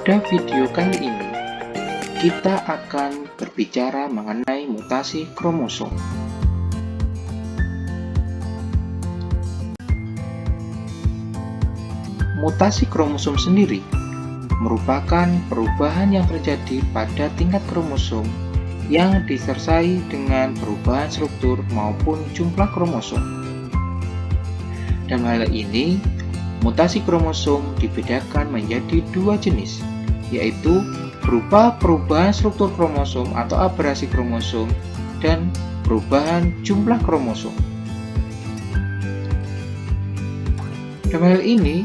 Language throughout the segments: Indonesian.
Pada video kali ini, kita akan berbicara mengenai mutasi kromosom. Mutasi kromosom sendiri merupakan perubahan yang terjadi pada tingkat kromosom yang disertai dengan perubahan struktur maupun jumlah kromosom. Dalam hal ini, mutasi kromosom dibedakan menjadi dua jenis, yaitu berupa perubahan struktur kromosom atau aberasi kromosom dan perubahan jumlah kromosom. Dalam hal ini,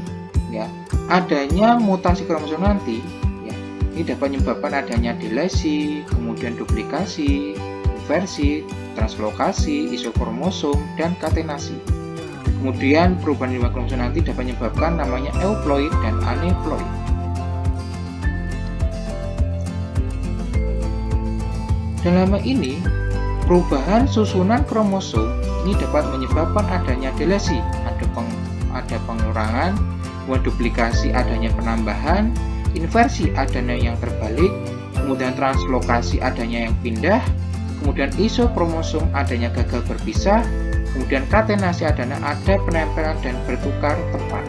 adanya mutasi kromosom nanti, ini dapat menyebabkan adanya delesi, kemudian duplikasi, inversi, translokasi, isokromosom, dan katenasi. Kemudian perubahan jumlah kromosom nanti dapat menyebabkan namanya euploid dan aneuploid. Dalam hal ini, perubahan susunan kromosom ini dapat menyebabkan adanya delesi, ada pengurangan, kemudian duplikasi adanya penambahan, inversi adanya yang terbalik, kemudian translokasi adanya yang pindah, kemudian isokromosom adanya gagal berpisah, kemudian katenasi adanya ada penempelan dan bertukar tempat.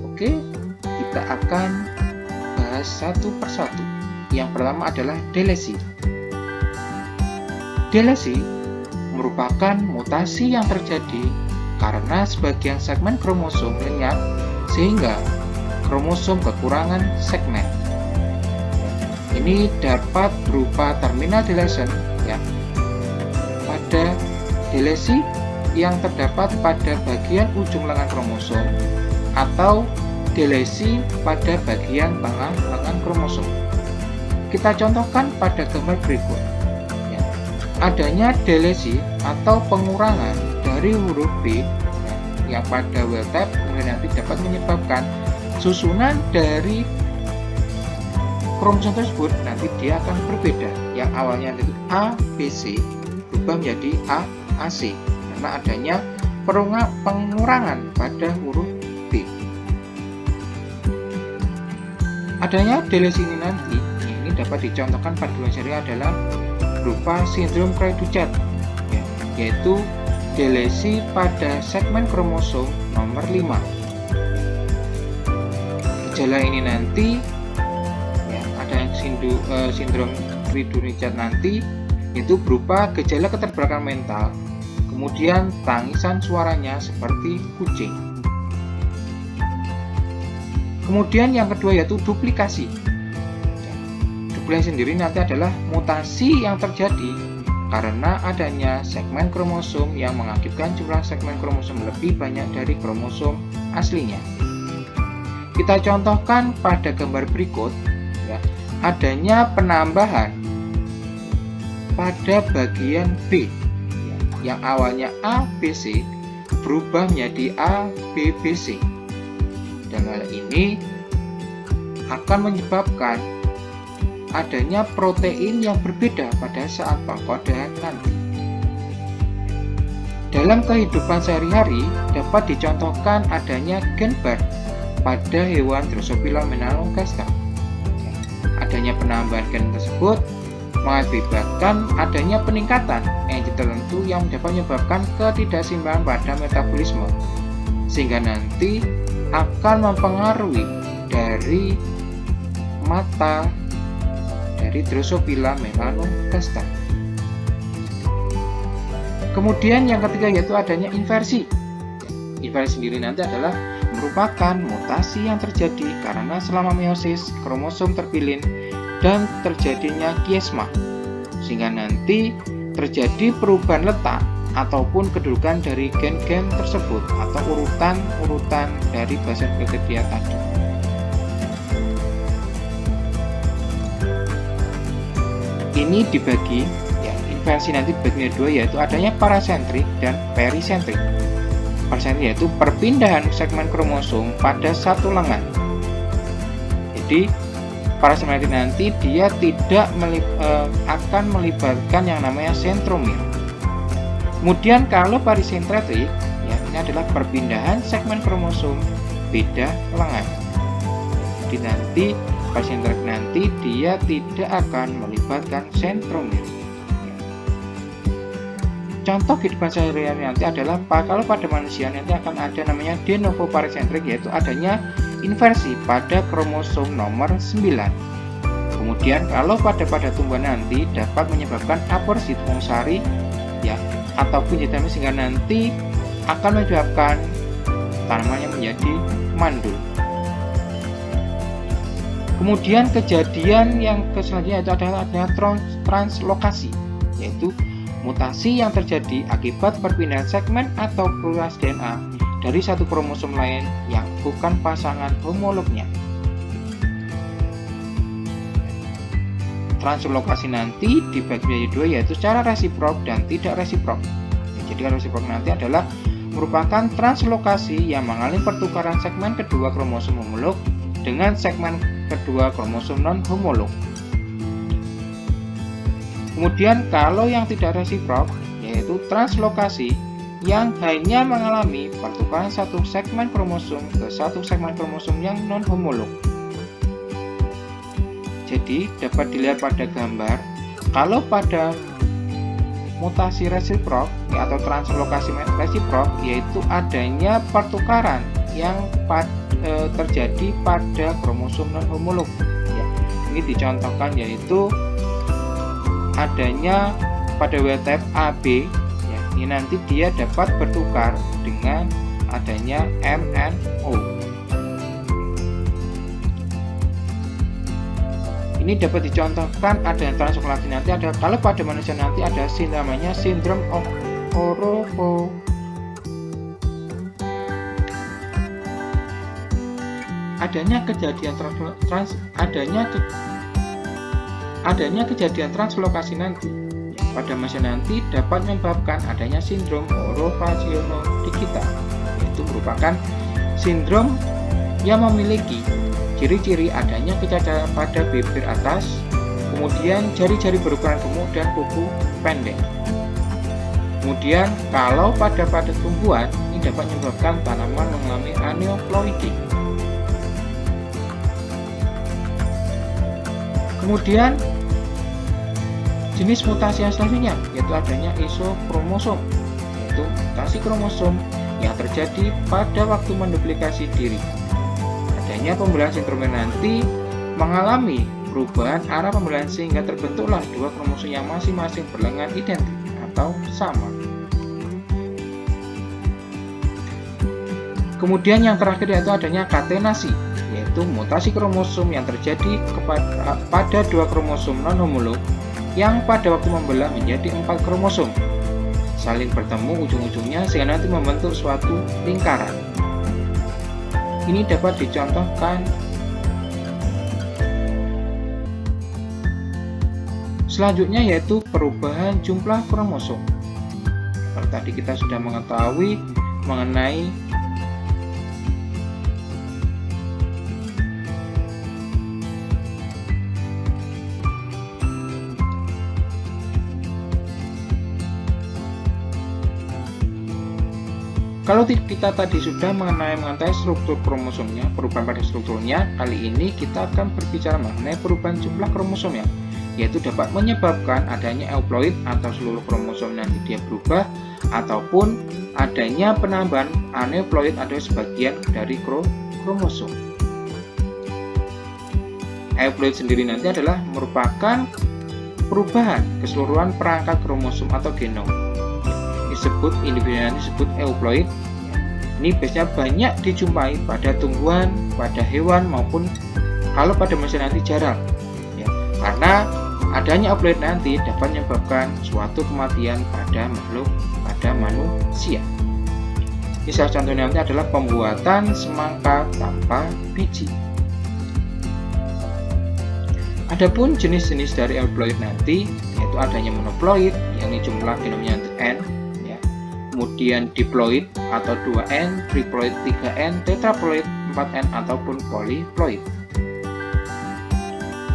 Oke, kita akan bahas satu persatu. Yang pertama adalah delesi. Delesi merupakan mutasi yang terjadi karena sebagian segmen kromosom lenyap sehingga kromosom kekurangan segmen. Ini dapat berupa terminal deletion, pada delesi yang terdapat pada bagian ujung lengan kromosom atau delesi pada bagian tengah lengan kromosom. Kita contohkan pada gambar berikut. Adanya delesi atau pengurangan dari huruf B yang pada wild type kemudian nanti dapat menyebabkan susunan dari kromosom tersebut nanti dia akan berbeda. Yang awalnya itu A, B, C berubah menjadi A, AC karena adanya pengurangan pada huruf B. Adanya delesi ini dapat dicontohkan pada seri adalah berupa sindrom Cray-Duchet, yaitu delesi pada segmen kromosom nomor 5. Gejala ini nanti ada sindrom Cray-Duchet nanti itu berupa gejala keterbelakangan mental, kemudian tangisan suaranya seperti kucing. Kemudian yang kedua yaitu duplikasi. Duplikasi sendiri nanti adalah mutasi yang terjadi karena adanya segmen kromosom yang mengakibatkan jumlah segmen kromosom lebih banyak dari kromosom aslinya. Kita contohkan pada gambar berikut, adanya penambahan pada bagian B yang awalnya A, B, C berubah menjadi A, B, B, C. Dan hal ini akan menyebabkan adanya protein yang berbeda pada saat pengkodean nanti. Dalam kehidupan sehari-hari dapat dicontohkan adanya gen bar pada hewan Drosophila melanogaster. Adanya penambahan gen tersebut mengakibatkan adanya peningkatan enzim tertentu yang dapat menyebabkan ketidakseimbangan pada metabolisme, sehingga nanti akan mempengaruhi dari mata dari Drosophila melanogaster. Kemudian yang ketiga yaitu adanya inversi. Inversi sendiri nanti adalah merupakan mutasi yang terjadi karena selama meiosis kromosom terpilin dan terjadinya kiasma, sehingga nanti terjadi perubahan letak ataupun kedudukan dari gen-gen tersebut atau urutan-urutan dari basis kriteria tadi. Ini dibagi, inversi nanti dibagi dua, yaitu adanya parasentrik dan perisentrik. Parasentrik yaitu perpindahan segmen kromosom pada satu lengan. Jadi parasentrik nanti dia tidak akan melibatkan yang namanya sentromir. Kemudian kalau parisentrik, ini adalah perpindahan segmen kromosom beda lengan. Jadi nanti pada sentromer nanti dia tidak akan melibatkan sentromer. Contoh kehidupan sehari-hari nanti adalah kalau pada manusia nanti akan ada namanya de novo paresentrik, yaitu adanya inversi pada kromosom nomor 9. Kemudian kalau pada tumbuhan nanti dapat menyebabkan aborsi tepung sari ya ataupun jadinya sehingga nanti akan menyebabkan tanamannya menjadi mandul. Kemudian kejadian yang selanjutnya itu adalah translokasi, yaitu mutasi yang terjadi akibat perpindahan segmen atau peruas DNA dari satu kromosom lain yang bukan pasangan homolognya. Translokasi nanti dibagi menjadi dua, yaitu secara resiprok dan tidak resiprok. Jadi resiprok nanti adalah merupakan translokasi yang mengalami pertukaran segmen kedua kromosom homolog dengan segmen kedua kromosom non-homolog. Kemudian kalau yang tidak resiprok, yaitu translokasi yang hanya mengalami pertukaran satu segmen kromosom ke satu segmen kromosom yang non-homolog. Jadi dapat dilihat pada gambar, kalau pada mutasi resiprok atau translokasi resiprok, yaitu adanya pertukaran yang terjadi pada kromosom non-homolog. Ya, ini dicontohkan yaitu adanya pada wild type AB, ya, ini nanti dia dapat bertukar dengan adanya MNO. Ini dapat dicontohkan ada translokasi nanti ada kalau pada manusia nanti ada namanya sindrom of Oropho. Adanya kejadian translokasi nanti pada manusia nanti dapat menyebabkan adanya sindrom orofaciodigital, yaitu merupakan sindrom yang memiliki ciri-ciri adanya kecacatan pada bibir atas, kemudian jari-jari berukuran gemuk dan kuku pendek. Kemudian kalau pada tumbuhan ini dapat menyebabkan tanaman mengalami aneuploidy. Kemudian jenis mutasi yang selanjutnya yaitu adanya isokromosom, yaitu mutasi kromosom yang terjadi pada waktu menduplikasi diri. Adanya pembelahan sentromer nanti mengalami perubahan arah pembelahan sehingga terbentuklah dua kromosom yang masing-masing berlengan identik atau sama. Kemudian yang terakhir yaitu adanya katenasi, yaitu mutasi kromosom yang terjadi pada dua kromosom non-homolog yang pada waktu membelah menjadi 4 kromosom, saling bertemu ujung-ujungnya sehingga nanti membentuk suatu lingkaran. Ini dapat dicontohkan selanjutnya yaitu perubahan jumlah kromosom. Kalau tadi kita sudah mengetahui mengenai kalau kita tadi sudah mengetahui struktur kromosomnya, perubahan pada strukturnya, kali ini kita akan berbicara mengenai perubahan jumlah kromosomnya, yaitu dapat menyebabkan adanya euploid atau seluruh kromosom nanti dia berubah, ataupun adanya penambahan aneuploid atau sebagian dari kromosom. Euploid sendiri nanti adalah merupakan perubahan keseluruhan perangkat kromosom atau genom. Disebut individu yang disebut euploid. Ini biasanya banyak dijumpai pada tumbuhan, pada hewan maupun kalau pada manusia nanti jarang. Ya, karena adanya euploid nanti dapat menyebabkan suatu kematian pada makhluk, pada manusia. Ini salah contohnya nanti adalah pembuatan semangka tanpa biji. Adapun jenis-jenis dari euploid nanti yaitu adanya monoploid yang ini jumlah genomnya N, kemudian diploid atau 2N, triploid 3N, tetraploid 4N ataupun polyploid.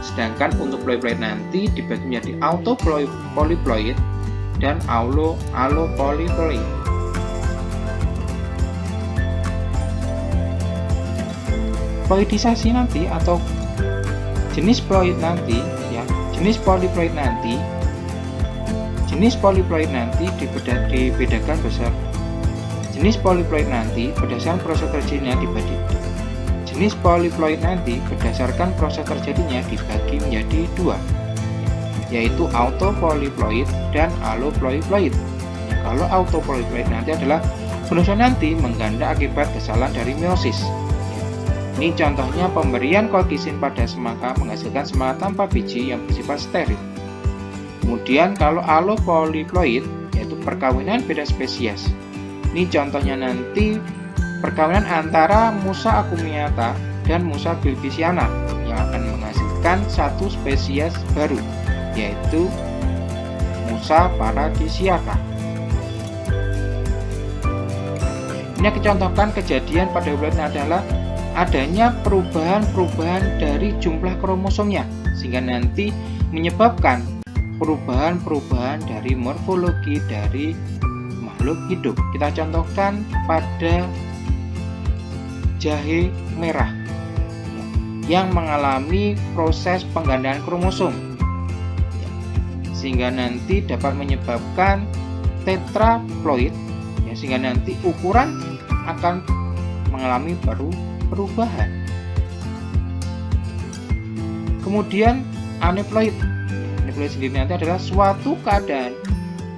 Sedangkan untuk polyploid nanti dibagi menjadi autopolyploid dan allopolyploid. ploidisasi nanti atau jenis poliploid nanti ya, jenis poliploid nanti dibedakan besar. Jenis poliploid nanti berdasarkan proses terjadinya dibagi menjadi dua, yaitu autopolyploid dan allopolyploid. Kalau autopolyploid nanti adalah penurunan nanti mengganda akibat kesalahan dari meiosis. Ini contohnya pemberian kolkisin pada semangka menghasilkan semangka tanpa biji yang bersifat steril. Kemudian kalau allopolyploid yaitu perkawinan beda spesies. Ini contohnya nanti perkawinan antara Musa acuminata dan Musa bilbisiana yang akan menghasilkan satu spesies baru, yaitu Musa paradisiaca. Ini dicontohkan kejadian pada euploid adalah adanya perubahan-perubahan dari jumlah kromosomnya, sehingga nanti menyebabkan perubahan-perubahan dari morfologi dari makhluk hidup. Kita contohkan pada jahe merah yang mengalami proses penggandaan kromosom, sehingga nanti dapat menyebabkan tetraploid, sehingga nanti ukuran akan mengalami perubahan. Kemudian aneuploid sendiri nanti adalah suatu keadaan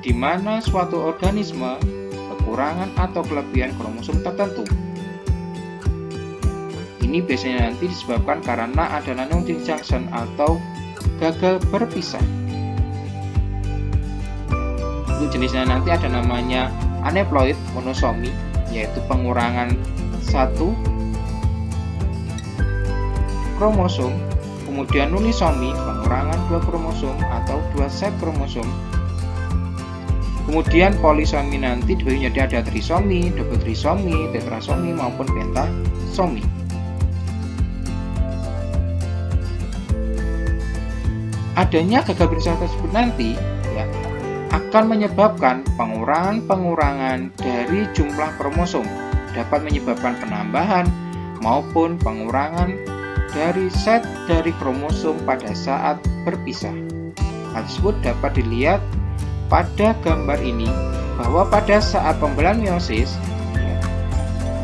di mana suatu organisme kekurangan atau kelebihan kromosom tertentu. Ini biasanya nanti disebabkan karena ada non-joint junction atau gagal berpisah. Untuk jenisnya nanti ada namanya aneuploid monosomi, yaitu pengurangan satu kromosom. Kemudian unisomi, pengurangan dua kromosom atau dua set kromosom. Kemudian polisomi nanti dibagi menjadi ada trisomi, double trisomi, tetrasomi maupun pentasomi. Adanya gagal berpisah tersebut nanti ya akan menyebabkan pengurangan dari jumlah kromosom, dapat menyebabkan penambahan maupun pengurangan dari set dari kromosom pada saat berpisah. Hal tersebut dapat dilihat pada gambar ini bahwa pada saat pembelahan meiosis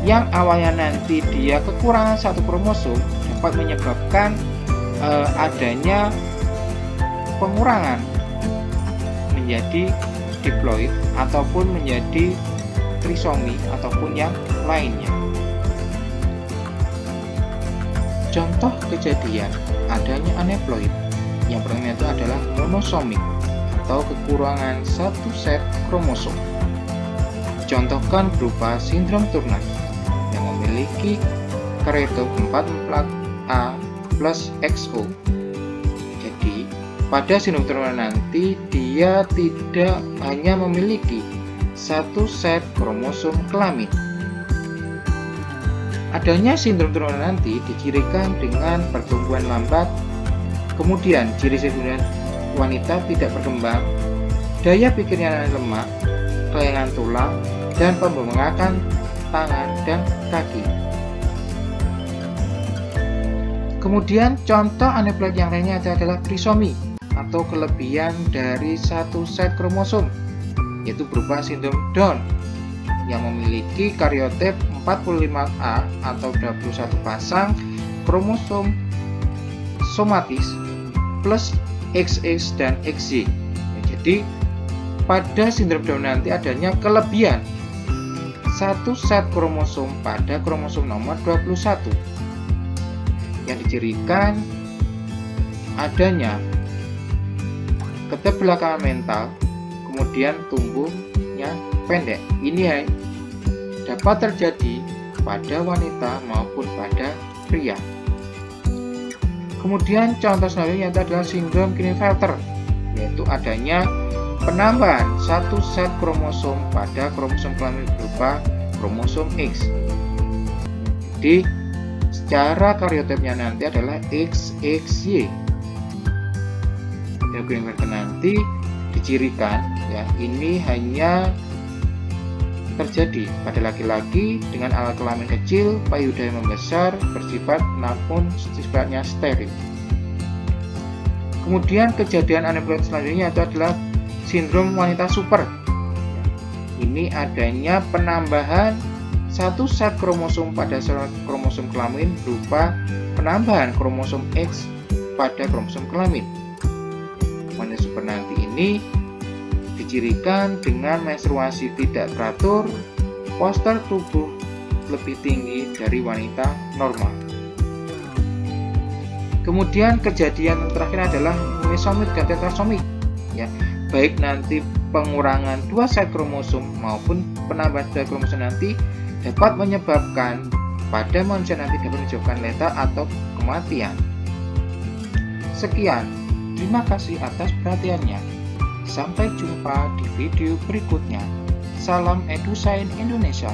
yang awalnya nanti dia kekurangan satu kromosom dapat menyebabkan adanya pengurangan menjadi diploid ataupun menjadi trisomi ataupun yang lainnya. Contoh kejadian adanya aneuploid yang pertama itu adalah monosomik atau kekurangan satu set kromosom. Contohkan berupa sindrom Turner yang memiliki karyotyp 44A plus XO. Jadi pada sindrom Turner nanti dia tidak hanya memiliki satu set kromosom kelamin. Adanya sindrom Turner nanti dicirikan dengan pertumbuhan lambat, kemudian ciri kemudian wanita tidak berkembang, daya pikirnya lemah, kelayangan tulang, dan pembengkakan tangan dan kaki. Kemudian contoh aneuploid yang lainnya adalah trisomi atau kelebihan dari satu set kromosom, yaitu berupa sindrom Down yang memiliki karyotyp 45A atau 21 pasang kromosom somatis plus XX dan XY. Jadi pada sindrom Down nanti adanya kelebihan satu set kromosom pada kromosom nomor 21 yang dicirikan adanya keterbelakangan mental, kemudian tumbuhnya pendek. Ini dapat terjadi pada wanita maupun pada pria. Kemudian contoh selanjutnya adalah sindrom Klinefelter, yaitu adanya penambahan satu set kromosom pada kromosom kelamin berupa kromosom X. Jadi secara karyotypnya nanti adalah XXY. Dan Klinefelter nanti dicirikan ya ini hanya terjadi pada laki-laki dengan alat kelamin kecil, payudara membesar, bersifat namun sifatnya steril. Kemudian kejadian aneuploid selanjutnya itu adalah sindrom wanita super. Ini adanya penambahan satu set kromosom pada sel kromosom kelamin berupa penambahan kromosom X pada kromosom kelamin. Wanita super nanti ini dicirikan dengan menstruasi tidak teratur, postur tubuh lebih tinggi dari wanita normal. Kemudian kejadian terakhir adalah mesomik dan tetrasomik. Ya, baik nanti pengurangan 2 set kromosom maupun penambahan set kromosom nanti dapat menyebabkan pada manusia nanti dapat menyebabkan letal atau kematian. Sekian, terima kasih atas perhatiannya. Sampai jumpa di video berikutnya. Salam EduScience Indonesia.